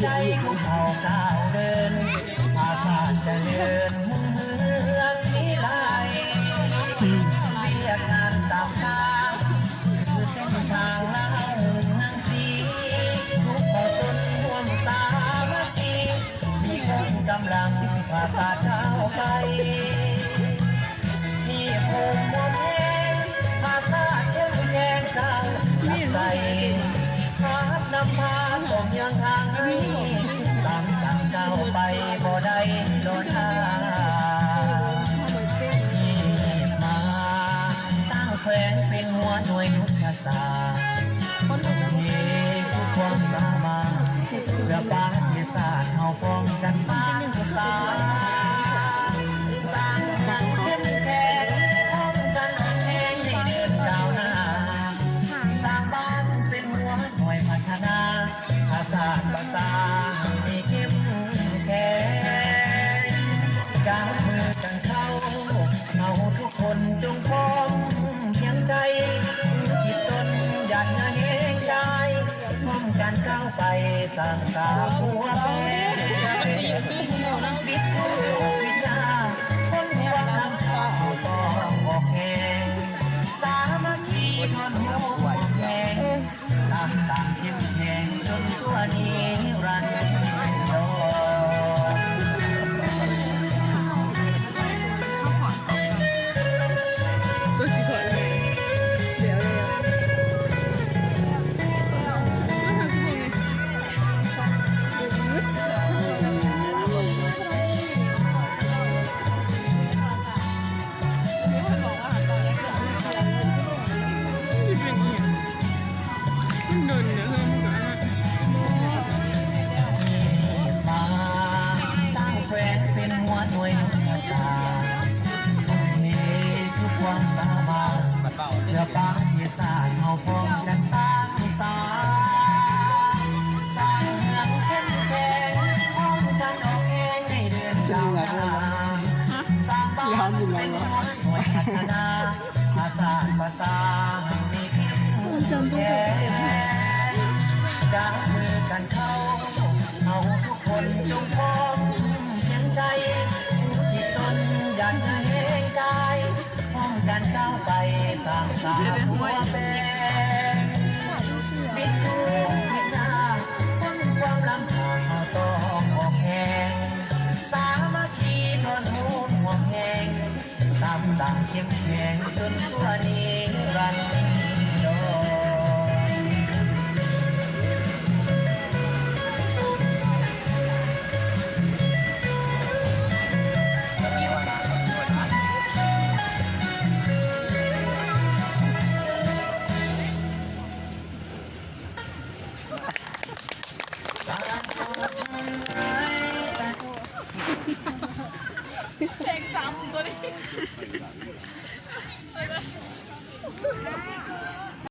ใจของเขาก้าวเดินภาษาเจริญมุ่งเมืองวิไลเรียกงานสามชาคือเส้นทางเล่าเมืองสีทุกขอสนร่วมสามัคคีที่คนกำลังภาษาก้าวไปที่ภูมิมนเองภาษาเชื่อแยงก้าวใส่พาดนำพาส่งยังทางให้สามสั่งก้าวไปบ่ได้โดนทางที่มาสร้างแขวงเป็นหัวหน่วยยุทธศาสตร์ที่ทุกความสามารถเพื่อประเทศชาติเฮาป้องกันสร้างสร้างกันเข้มแข็งป้องกันแข็งให้เดินก้าวหน้าสร้างบ้านเป็นหัวหน่วยพัฒนาภาษาภาษาให้เข้มแข็งจับมือกันเข้าเอาทุกคนจงพร้อมเพียงใจคิดตนอย่าเห็นใจพร้อมกันเข้าไปสร้างสาหัวแม่บิดทุกวิญญาคนความลำขาต้องออกแห่งสามัคคีทนหัวแห่งสร้างสรรค์เข้มแข็งจนชั่วนิรันดร์ตัวสีขาวเลยเดี๋ยวเลยมันโดนเนื้อมันก็อันนั้น มาสร้างแขวงเป็นหัวหน่วยยุทธศาสตร์มีทุกความสามารถเพื่อประเทศชาติเฮาพร้อมกันสร้างสรรค์สร้างเมืองเข้มแข็งพร้อมกันออกเองให้เดินก้าวหน้าสร้างบ้านเป็นหัวหน่วยพัฒนาภาษาให้มีเข้มแข็งจับมือกันเข้าเอาทุกคนจงพร้อมเพียงใจที่ตนยันเองใจพร้อมกันก้าวไปสร้างสาหัวแปงบิดทุกวิญญาพ้นความลำบากเราต้องออกแห่งสามัคคีทนหัวแห่งสร้างสรรค์เข้มแข็งจนชั่วนิรันดร์เพลงซ้ำตัวนี้